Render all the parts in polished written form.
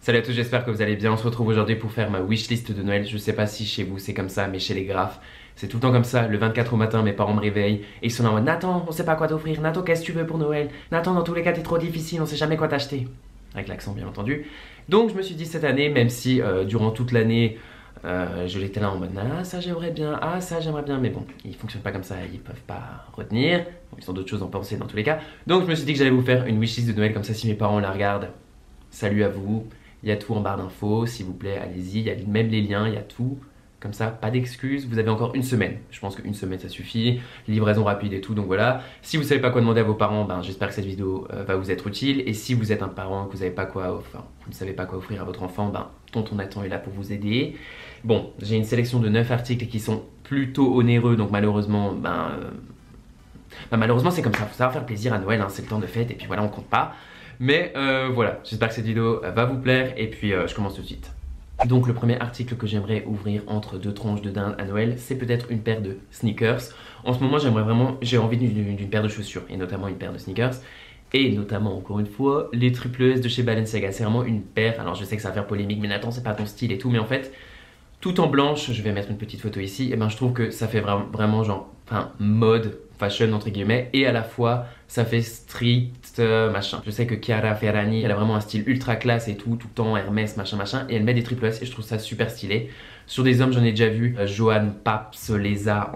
Salut à tous, j'espère que vous allez bien. On se retrouve aujourd'hui pour faire ma wishlist de Noël. Je sais pas si chez vous c'est comme ça, mais chez les graphes, c'est tout le temps comme ça. Le 24 au matin, mes parents me réveillent et ils sont là en mode Nathan, on sait pas quoi t'offrir. Nathan, qu'est-ce que tu veux pour Noël? Nathan, dans tous les cas, t'es trop difficile, on sait jamais quoi t'acheter. Avec l'accent, bien entendu. Donc, je me suis dit cette année, même si durant toute l'année, je l'étais là en mode ah, ça j'aimerais bien, ah, ça j'aimerais bien, mais bon, ils fonctionnent pas comme ça, ils peuvent pas retenir. Bon, ils ont d'autres choses à en penser dans tous les cas. Donc, je me suis dit que j'allais vous faire une wishlist de Noël, comme ça, si mes parents la regardent, salut à vous. Il y a tout en barre d'infos, s'il vous plaît, allez-y. Il y a même les liens, il y a tout. Comme ça, pas d'excuses. Vous avez encore une semaine. Je pense qu'une semaine, ça suffit. Livraison rapide et tout, donc voilà. Si vous savez pas quoi demander à vos parents, ben, j'espère que cette vidéo va vous être utile. Et si vous êtes un parent, que vous savez pas quoi, enfin, vous ne savez pas quoi offrir à votre enfant, ben, tonton Nathan est là pour vous aider. Bon, j'ai une sélection de 9 articles qui sont plutôt onéreux, donc malheureusement, malheureusement c'est comme ça. Faut savoir faire plaisir à Noël, hein, c'est le temps de fête, et puis voilà, on compte pas. Mais voilà, j'espère que cette vidéo va vous plaire et puis je commence tout de suite. Donc le premier article que j'aimerais ouvrir entre deux tranches de dinde à Noël, c'est peut-être une paire de sneakers. En ce moment, j'ai envie d'une paire de chaussures et notamment une paire de sneakers. Et notamment, encore une fois, les triple S de chez Balenciaga. C'est vraiment une paire, alors je sais que ça va faire polémique, mais Nathan, c'est pas ton style et tout, mais en fait, tout en blanche, je vais mettre une petite photo ici, et ben je trouve que ça fait vraiment genre, enfin, mode, fashion entre guillemets, et à la fois ça fait street machin. Je sais que Chiara Ferragni, elle a vraiment un style ultra classe et tout le temps Hermès machin, et elle met des triple S et je trouve ça super stylé. Sur des hommes, j'en ai déjà vu, Johan Paps les a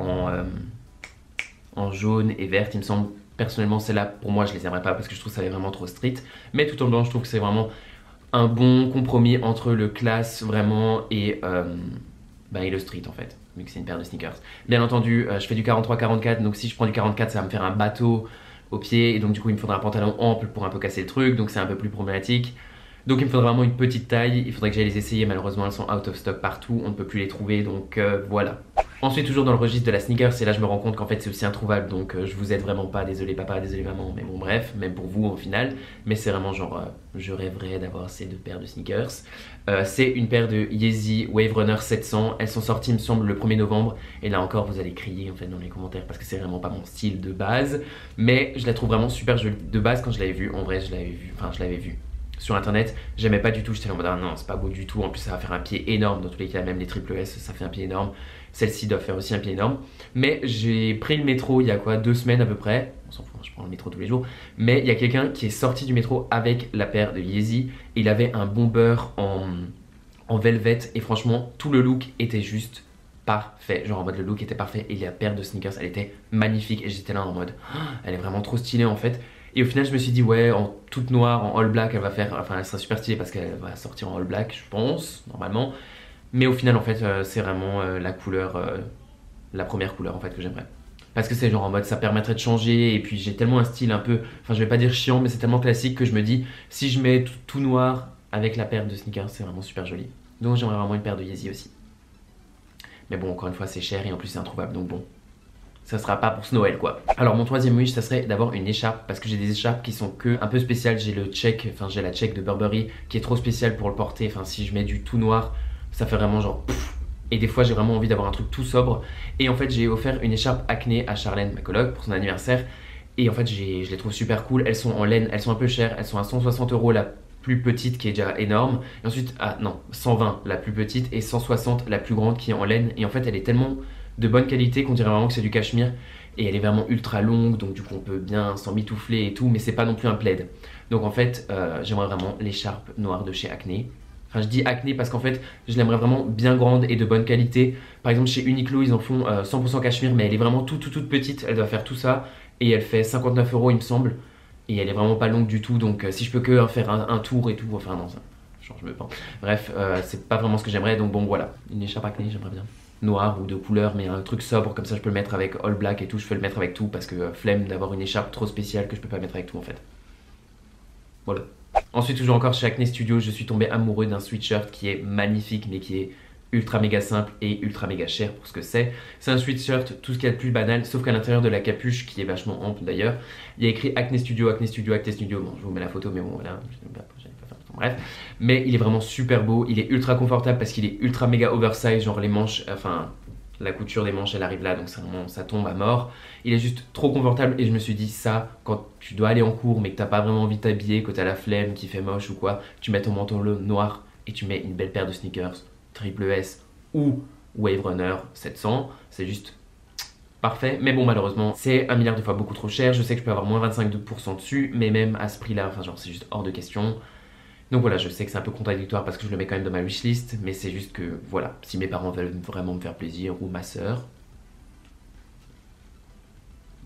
en jaune et verte, il me semble. Personnellement, celle-là, pour moi, je les aimerais pas parce que je trouve ça est vraiment trop street, mais tout en blanc, je trouve que c'est vraiment un bon compromis entre le classe vraiment et le street en fait, vu que c'est une paire de sneakers. Bien entendu, je fais du 43-44, donc si je prends du 44, ça va me faire un bateau au pied, et donc du coup il me faudra un pantalon ample pour un peu casser le truc, donc c'est un peu plus problématique. Donc il me faudra vraiment une petite taille, il faudrait que j'aille les essayer, malheureusement elles sont out of stock partout, on ne peut plus les trouver, donc voilà. Ensuite, toujours dans le registre de la sneakers, et là je me rends compte qu'en fait c'est aussi introuvable, donc je vous aide vraiment pas, désolé papa, désolé maman, mais bon bref, même pour vous au final, mais c'est vraiment genre, je rêverais d'avoir ces deux paires de sneakers. C'est une paire de Yeezy Wave Runner 700, elles sont sorties il me semble le 1er novembre, et là encore vous allez crier en fait dans les commentaires parce que c'est vraiment pas mon style de base, mais je la trouve vraiment super jolie. De base quand je l'avais vue, en vrai je l'avais vue sur internet, j'aimais pas du tout, j'étais en mode ah non c'est pas beau du tout, en plus ça va faire un pied énorme, dans tous les cas même les triple S ça fait un pied énorme, celle-ci doit faire aussi un pied énorme, mais j'ai pris le métro il y a quoi 2 semaines à peu près, on s'en fout, je prends le métro tous les jours, mais il y a quelqu'un qui est sorti du métro avec la paire de Yeezy, il avait un bomber en velvet et franchement tout le look était juste parfait, genre en mode le look était parfait et la paire de sneakers elle était magnifique et j'étais là en mode oh, elle est vraiment trop stylée en fait. Et au final, je me suis dit, ouais, en toute noire, en all black, elle sera super stylée parce qu'elle va sortir en all black, je pense, normalement. Mais au final, en fait, c'est vraiment la couleur, la première couleur, en fait, que j'aimerais. Parce que c'est genre en mode, ça permettrait de changer. Et puis, j'ai tellement un style un peu, enfin, je vais pas dire chiant, mais c'est tellement classique que je me dis, si je mets tout noir avec la paire de sneakers, c'est vraiment super joli. Donc, j'aimerais vraiment une paire de Yeezy aussi. Mais bon, encore une fois, c'est cher et en plus, c'est introuvable, donc bon. Ça sera pas pour ce Noël quoi. Alors mon troisième wish ça serait d'avoir une écharpe parce que j'ai des écharpes qui sont un peu spéciales. J'ai j'ai la check de Burberry qui est trop spéciale pour le porter. Enfin si je mets du tout noir ça fait vraiment genre pff. Et des fois j'ai vraiment envie d'avoir un truc tout sobre. Et en fait j'ai offert une écharpe acné à Charlène ma coloc pour son anniversaire. Et en fait je les trouve super cool. Elles sont en laine, elles sont un peu chères. Elles sont à 160 € la plus petite qui est déjà énorme. Et ensuite 120 la plus petite et 160 la plus grande qui est en laine. Et en fait elle est tellement de bonne qualité qu'on dirait vraiment que c'est du cachemire et elle est vraiment ultra longue donc du coup on peut bien s'en mitoufler et tout mais c'est pas non plus un plaid. Donc en fait j'aimerais vraiment l'écharpe noire de chez Acne. Enfin je dis Acne parce qu'en fait je l'aimerais vraiment bien grande et de bonne qualité. Par exemple chez Uniqlo ils en font 100% cachemire mais elle est vraiment toute petite, elle doit faire tout ça et elle fait 59 € il me semble et elle est vraiment pas longue du tout donc si je peux que faire un tour et tout, enfin non ça change me pas. Bref c'est pas vraiment ce que j'aimerais donc bon voilà, une écharpe Acne j'aimerais bien. Noir ou de couleur mais un truc sobre comme ça je peux le mettre avec all black et tout, je peux le mettre avec tout parce que flemme d'avoir une écharpe trop spéciale que je peux pas mettre avec tout en fait. Voilà. Ensuite toujours encore chez Acne Studio je suis tombé amoureux d'un sweatshirt qui est magnifique mais qui est ultra méga simple et ultra méga cher pour ce que c'est. C'est un sweatshirt tout ce qu'il y a de plus banal sauf qu'à l'intérieur de la capuche qui est vachement ample d'ailleurs il y a écrit Acne Studio, Acne Studio, Acne Studio. Bon je vous mets la photo mais bon voilà. Bref, mais il est vraiment super beau, il est ultra confortable parce qu'il est ultra méga oversize, genre les manches, enfin La couture des manches elle arrive là, donc vraiment, ça tombe à mort. Il est juste trop confortable et je me suis dit ça, quand tu dois aller en cours mais que t'as pas vraiment envie de t'habiller, que t'as la flemme qui fait moche ou quoi, tu mets ton manteau noir et tu mets une belle paire de sneakers Triple S ou Wave Runner 700, c'est juste parfait. Mais bon, malheureusement c'est 1 milliard de fois beaucoup trop cher. Je sais que je peux avoir moins 25% dessus, mais même à ce prix là, enfin genre c'est juste hors de question. Donc voilà, je sais que c'est un peu contradictoire parce que je le mets quand même dans ma wishlist, mais c'est juste que voilà, si mes parents veulent vraiment me faire plaisir, ou ma soeur,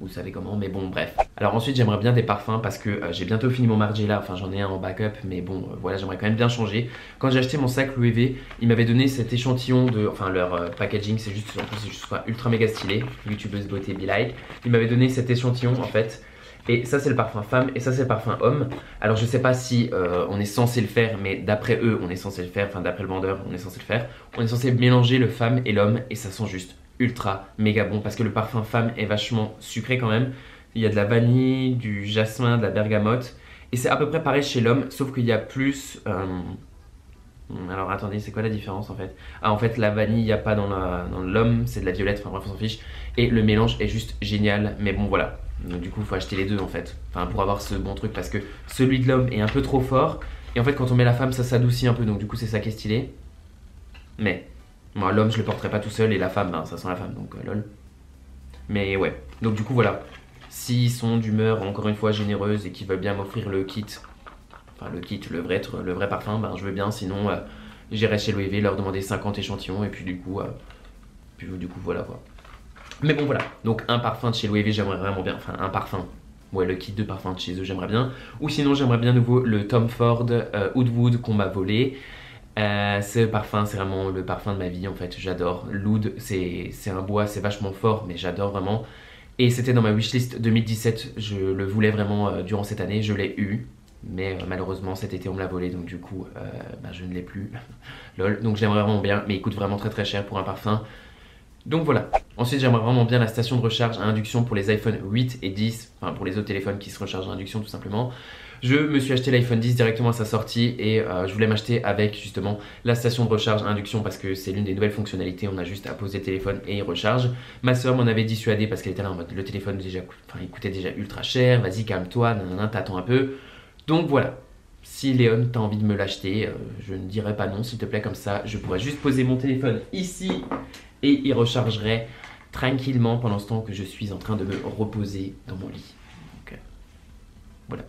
vous savez comment, mais bon bref. Alors ensuite j'aimerais bien des parfums parce que j'ai bientôt fini mon Margiela, enfin j'en ai un en backup, mais bon voilà, j'aimerais quand même bien changer. Quand j'ai acheté mon sac Louis V, ils m'avaient donné cet échantillon de, enfin leur packaging, c'est juste, en plus c'est juste ultra méga stylé, youtubeuse beauté be like. Ils m'avaient donné cet échantillon en fait. Et ça c'est le parfum femme et ça c'est le parfum homme. Alors je sais pas si on est censé le faire, mais d'après eux on est censé le faire, enfin d'après le vendeur on est censé le faire. On est censé mélanger le femme et l'homme et ça sent juste ultra méga bon parce que le parfum femme est vachement sucré quand même. Il y a de la vanille, du jasmin, de la bergamote et c'est à peu près pareil chez l'homme sauf qu'il y a plus... Alors attendez, c'est quoi la différence en fait? Ah en fait la vanille il n'y a pas dans l'homme, c'est de la violette, enfin bref on s'en fiche. Et le mélange est juste génial, mais bon voilà. Donc du coup il faut acheter les deux en fait, enfin pour avoir ce bon truc parce que celui de l'homme est un peu trop fort. Et en fait quand on met la femme ça s'adoucit un peu, donc du coup c'est ça qui est stylé. Mais moi l'homme je le porterai pas tout seul et la femme ben, ça sent la femme donc lol. Mais ouais, donc du coup voilà. S'ils sont d'humeur encore une fois généreuse et qu'ils veulent bien m'offrir le kit, enfin le kit, le vrai parfum, ben je veux bien, sinon j'irai chez Louis V leur demander 50 échantillons et puis du coup voilà quoi. Mais bon voilà, donc un parfum de chez Louis V j'aimerais vraiment bien, enfin un parfum, ouais le kit de parfum de chez eux j'aimerais bien. Ou sinon j'aimerais bien nouveau le Tom Ford Oud Wood qu'on m'a volé. Ce parfum c'est vraiment le parfum de ma vie en fait, j'adore. L'oud c'est un bois, c'est vachement fort mais j'adore vraiment. Et c'était dans ma wishlist 2017, je le voulais vraiment durant cette année, je l'ai eu. Mais malheureusement cet été on me l'a volé donc du coup bah, je ne l'ai plus. Lol, donc j'aimerais vraiment bien mais il coûte vraiment très cher pour un parfum. Donc voilà. Ensuite j'aimerais vraiment bien la station de recharge à induction pour les iPhone 8 et 10, enfin pour les autres téléphones qui se rechargent à induction tout simplement. Je me suis acheté l'iPhone 10 directement à sa sortie et je voulais m'acheter avec justement la station de recharge à induction parce que c'est l'une des nouvelles fonctionnalités, on a juste à poser le téléphone et il recharge. Ma soeur m'en avait dissuadé parce qu'elle était là en mode le téléphone déjà, enfin, il coûtait déjà ultra cher, vas-y calme-toi, nanana, t'attends un peu. Donc voilà. Si Léon t'as envie de me l'acheter, je ne dirais pas non s'il te plaît, comme ça je pourrais juste poser mon téléphone ici et il rechargerait tranquillement pendant ce temps que je suis en train de me reposer dans mon lit. Donc, voilà.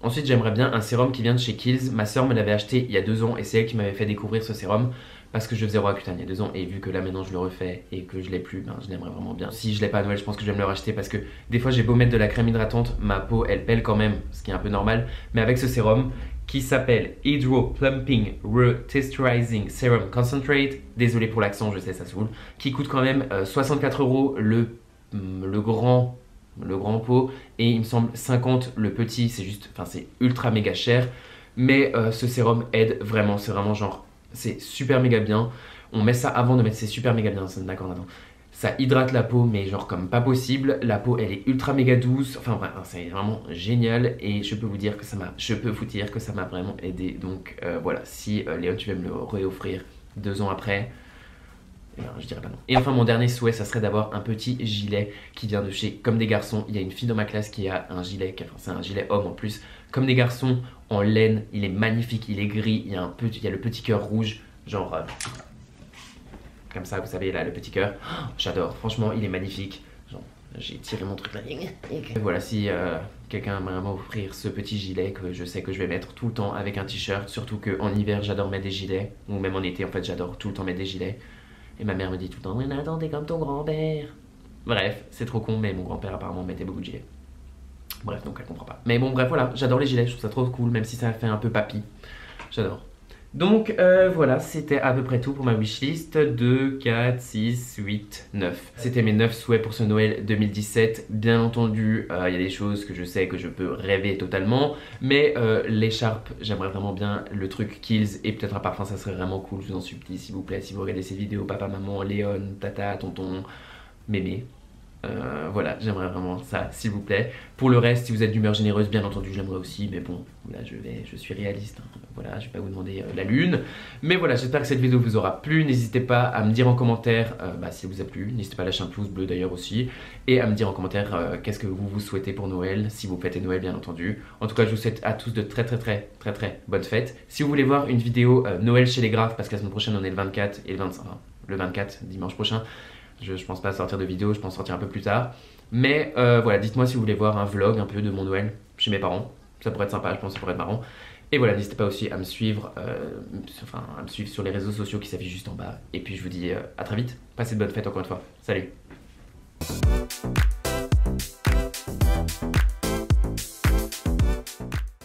Ensuite j'aimerais bien un sérum qui vient de chez Kiehl's. Ma soeur me l'avait acheté il y a 2 ans et c'est elle qui m'avait fait découvrir ce sérum parce que je faisais Roaccutane il y a 2 ans et vu que là maintenant je le refais et que je l'ai plus, ben, je l'aimerais vraiment bien. Si je l'ai pas à Noël je pense que je vais me le racheter parce que des fois j'ai beau mettre de la crème hydratante, ma peau elle pèle quand même, ce qui est un peu normal. Mais avec ce sérum qui s'appelle Hydro Plumping Retexturizing Serum Concentrate, désolé pour l'accent, je sais ça saoule, qui coûte quand même 64 € le grand pot et il me semble 50 le petit, c'est juste, enfin c'est ultra méga cher. Mais ce sérum aide vraiment, c'est vraiment genre, c'est super méga bien. On met ça avant de mettre, c'est super méga bien, d'accord, attends. Ça hydrate la peau, mais genre comme pas possible. La peau, elle est ultra méga douce. Enfin bref, c'est vraiment génial. Et je peux vous dire que ça m'a vraiment aidé. Donc voilà, si Léon, tu veux me le réoffrir 2 ans après, je dirais pas non. Et enfin, mon dernier souhait, ça serait d'avoir un petit gilet qui vient de chez Comme des Garçons. Il y a une fille dans ma classe qui a un gilet, enfin c'est un gilet homme en plus, Comme des Garçons, en laine. Il est magnifique, il est gris. Il y a le petit cœur rouge, genre comme ça, vous savez là, le petit cœur. Oh, j'adore, franchement, il est magnifique. J'ai tiré mon truc là. Et voilà, si quelqu'un m'a offrir ce petit gilet que je sais que je vais mettre tout le temps avec un t-shirt, surtout qu'en hiver j'adore mettre des gilets, ou même en été en fait j'adore tout le temps mettre des gilets. Et ma mère me dit tout le temps, mais Nathan t'es comme ton grand-père. Bref, c'est trop con, mais mon grand-père apparemment mettait beaucoup de gilets. Bref, donc elle comprend pas. Mais bon, bref, voilà, j'adore les gilets, je trouve ça trop cool, même si ça fait un peu papy. J'adore. Donc voilà, c'était à peu près tout pour ma wishlist. 2, 4, 6, 8, 9. C'était mes 9 souhaits pour ce Noël 2017. Bien entendu, il y a des choses que je sais que je peux rêver totalement. Mais l'écharpe, j'aimerais vraiment bien le truc Kiehl's et peut-être un parfum, ça serait vraiment cool. Je vous en supplie, s'il vous plaît, si vous regardez ces vidéos, papa, maman, Léon, tata, tonton, mémé. Voilà, j'aimerais vraiment ça, s'il vous plaît. Pour le reste, si vous êtes d'humeur généreuse, bien entendu, j'aimerais aussi, mais bon, là, je suis réaliste, hein. Voilà, je vais pas vous demander la lune. Mais voilà, j'espère que cette vidéo vous aura plu. N'hésitez pas à me dire en commentaire si elle vous a plu. N'hésitez pas à lâcher un pouce bleu d'ailleurs aussi. Et à me dire en commentaire qu'est-ce que vous souhaitez pour Noël, si vous fêtez Noël, bien entendu. En tout cas, je vous souhaite à tous de très bonnes fêtes. Si vous voulez voir une vidéo Noël chez les Graphes, parce que la semaine prochaine, on est le 24 et le 25, enfin, le 24, dimanche prochain. Je pense pas sortir de vidéo, je pense sortir un peu plus tard. Mais voilà, dites-moi si vous voulez voir un vlog un peu de mon Noël chez mes parents. Ça pourrait être sympa, je pense que ça pourrait être marrant. Et voilà, n'hésitez pas aussi à me suivre, à me suivre sur les réseaux sociaux qui s'affichent juste en bas. Et puis je vous dis à très vite. Passez de bonnes fêtes encore une fois. Salut!